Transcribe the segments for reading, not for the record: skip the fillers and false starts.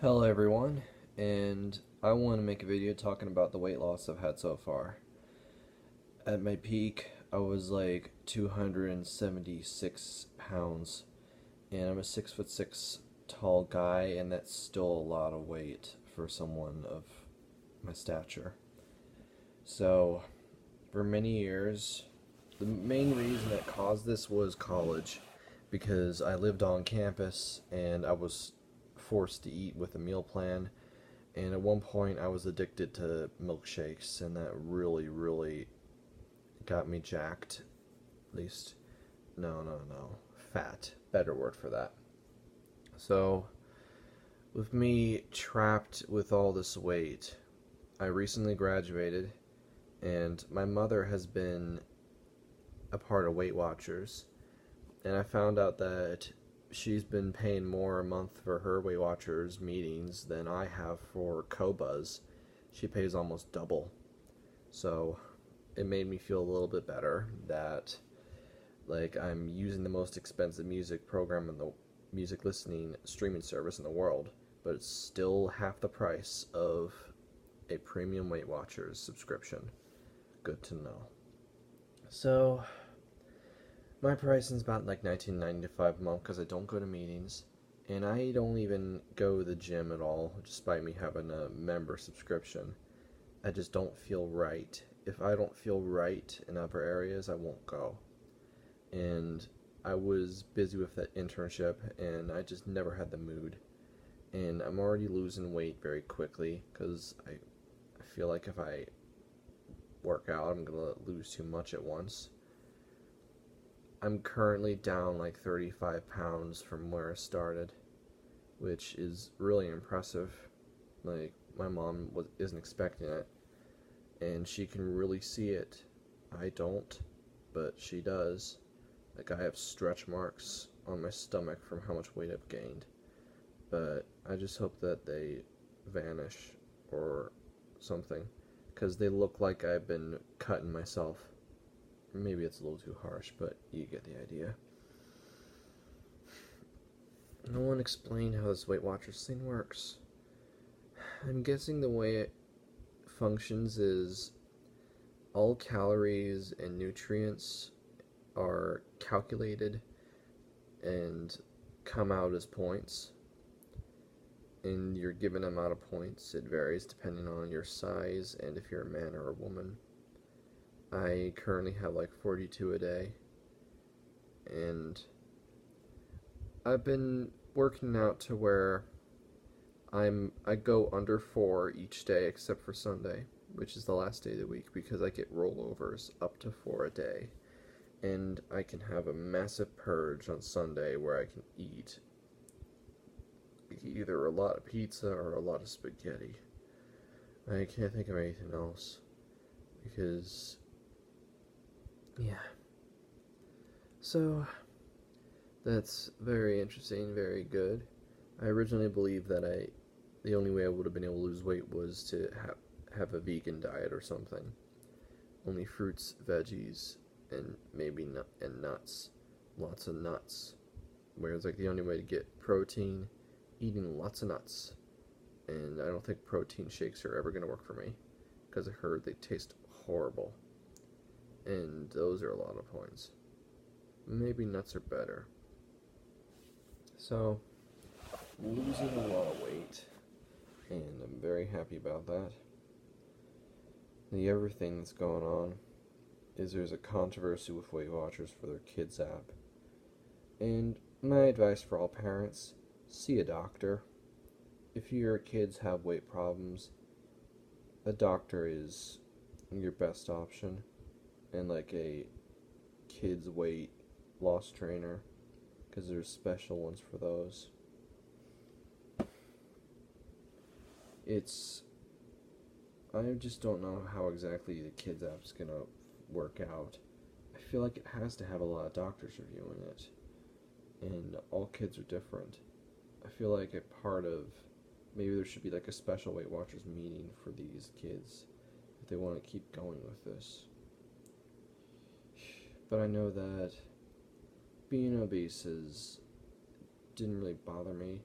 Hello everyone, and I want to make a video talking about the weight loss I've had so far. At my peak, I was like 276 pounds, and I'm a 6'6" tall guy, and that's still a lot of weight for someone of my stature. So, for many years, the main reason that caused this was college, because I lived on campus and I was forced to eat with a meal plan. And at one point, I was addicted to milkshakes, and that really got me jacked. At least, no, fat. Better word for that. So, with me trapped with all this weight, I recently graduated, and my mother has been a part of Weight Watchers, and I found out that she's been paying more a month for her Weight Watchers meetings than I have for Cobuzz. She pays almost double. So it made me feel a little bit better that like I'm using the most expensive music program in the music listening streaming service in the world, but it's still half the price of a premium Weight Watchers subscription. Good to know. So my pricing's about like $19.95 a month because I don't go to meetings, and I don't even go to the gym at all, despite me having a member subscription. I just don't feel right. If I don't feel right in other areas, I won't go. And I was busy with that internship, and I just never had the mood. And I'm already losing weight very quickly because I feel like if I work out, I'm gonna lose too much at once. I'm currently down like 35 pounds from where I started, which is really impressive. Like, my mom isn't expecting it, and she can really see it. I don't, but she does. Like, I have stretch marks on my stomach from how much weight I've gained, but I just hope that they vanish or something, because they look like I've been cutting myself. Maybe it's a little too harsh, but you get the idea. No one explained how this Weight Watchers thing works. I'm guessing the way it functions is all calories and nutrients are calculated and come out as points, and you're given an amount of points. It varies depending on your size and if you're a man or a woman. I currently have like 42 a day, and I've been working out to where I go under 4 each day except for Sunday, which is the last day of the week, because I get rollovers up to 4 a day, and I can have a massive purge on Sunday where I can eat either a lot of pizza or a lot of spaghetti. I can't think of anything else because yeah. So that's very interesting, very good. I originally believed that the only way I would have been able to lose weight was to have a vegan diet or something. Only fruits, veggies, and maybe nuts. Lots of nuts. Whereas like the only way to get protein, eating lots of nuts. And I don't think protein shakes are ever going to work for me, because I heard they taste horrible. And those are a lot of points. Maybe nuts are better. So, losing a lot of weight, and I'm very happy about that. The other thing that's going on is there's a controversy with Weight Watchers for their kids app. And my advice for all parents, see a doctor. If your kids have weight problems, a doctor is your best option, and like a kids weight loss trainer, because there's special ones for those. I just don't know how exactly the kids app's gonna work out. I feel like it has to have a lot of doctors reviewing it, and all kids are different. I feel like a part of, maybe there should be like a special Weight Watchers meeting for these kids if they want to keep going with this. But I know that being obese didn't really bother me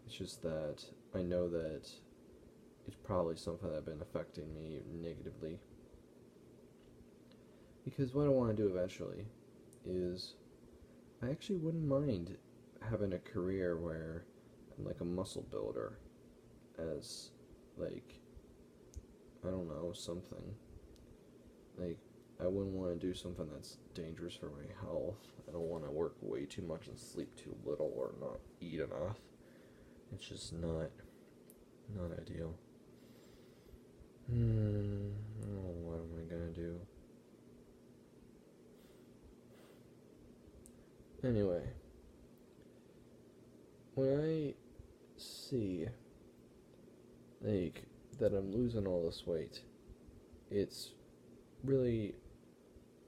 It's just that I know that it's probably something that's been affecting me negatively. Because what I want to do eventually is I actually wouldn't mind having a career where I'm like a muscle builder as like I don't know, something. Like I wouldn't want to do something that's dangerous for my health. I don't want to work way too much and sleep too little or not eat enough. It's just not ideal. Oh, what am I gonna do? Anyway, when I see like that I'm losing all this weight, it's really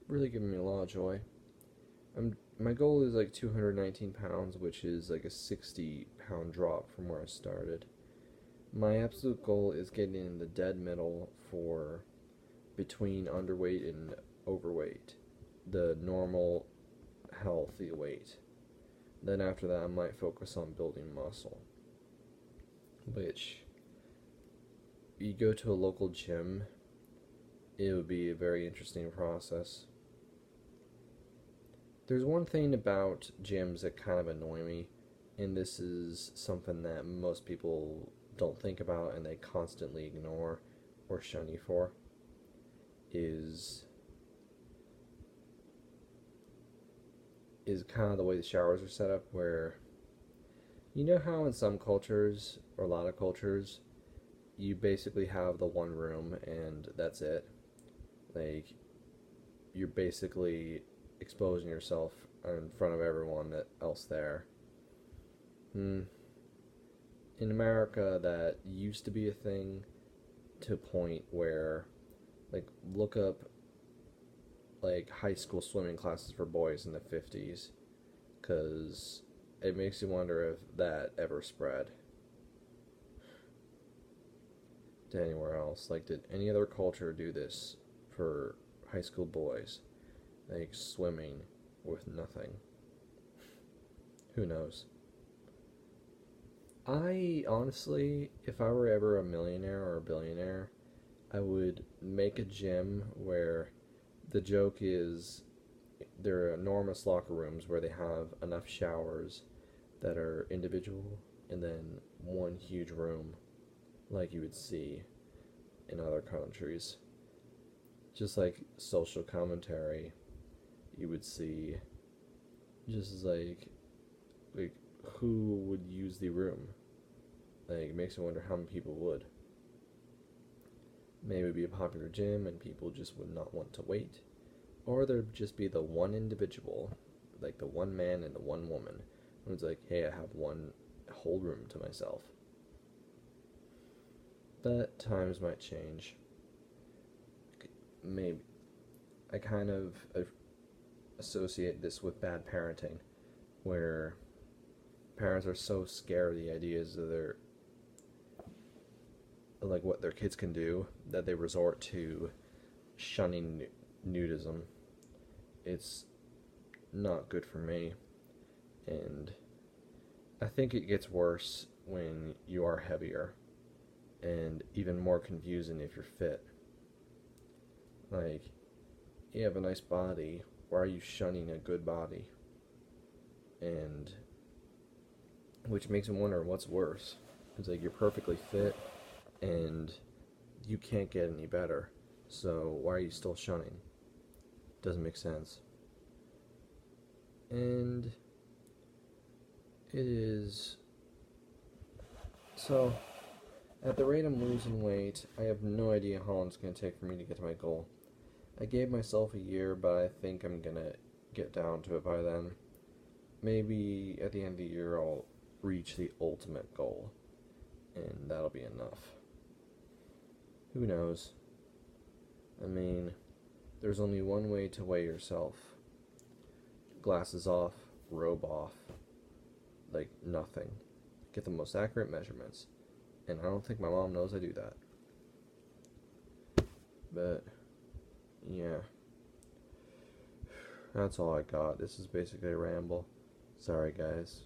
giving me a lot of joy. My goal is like 219 pounds, which is like a 60-pound drop from where I started. My absolute goal is getting in the dead middle for between underweight and overweight, the normal healthy weight. Then after that I might focus on building muscle, which you go to a local gym, it would be a very interesting process. There's one thing about gyms that kind of annoy me, and this is something that most people don't think about and they constantly ignore or shun you for, is kind of the way the showers are set up, where you know how in some cultures, or a lot of cultures, you basically have the one room and that's it. Like, you're basically exposing yourself in front of everyone else there. In America, that used to be a thing to a point where, like, look up like high school swimming classes for boys in the 50s, because it makes you wonder if that ever spread to anywhere else. Like, did any other culture do this for high school boys? Like, swimming with nothing. Who knows? I honestly, if I were ever a millionaire or a billionaire, I would make a gym where the joke is there are enormous locker rooms where they have enough showers that are individual, and then one huge room like you would see in other countries. Just like social commentary, you would see just like who would use the room. Like, it makes me wonder how many people would. Maybe it would be a popular gym and people just would not want to wait. Or there'd just be the one individual, like the one man and the one woman, who's like, hey, I have one whole room to myself. But times might change. Maybe. I kind of associate this with bad parenting, where parents are so scared of the ideas of their, like, what their kids can do, that they resort to shunning nudism. It's not good for me, and I think it gets worse when you are heavier, and even more confusing if you're fit. Like, you have a nice body, why are you shunning a good body? And which makes me wonder what's worse. It's like you're perfectly fit and you can't get any better, so why are you still shunning? Doesn't make sense. And it is so, at the rate I'm losing weight, I have no idea how long it's going to take for me to get to my goal. I gave myself a year, but I think I'm going to get down to it by then. Maybe at the end of the year I'll reach the ultimate goal, and that'll be enough. Who knows? I mean, there's only one way to weigh yourself. Glasses off, robe off, like nothing. Get the most accurate measurements. And I don't think my mom knows I do that. But, yeah. That's all I got. This is basically a ramble. Sorry, guys.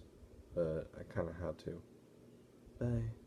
But I kind of had to. Bye.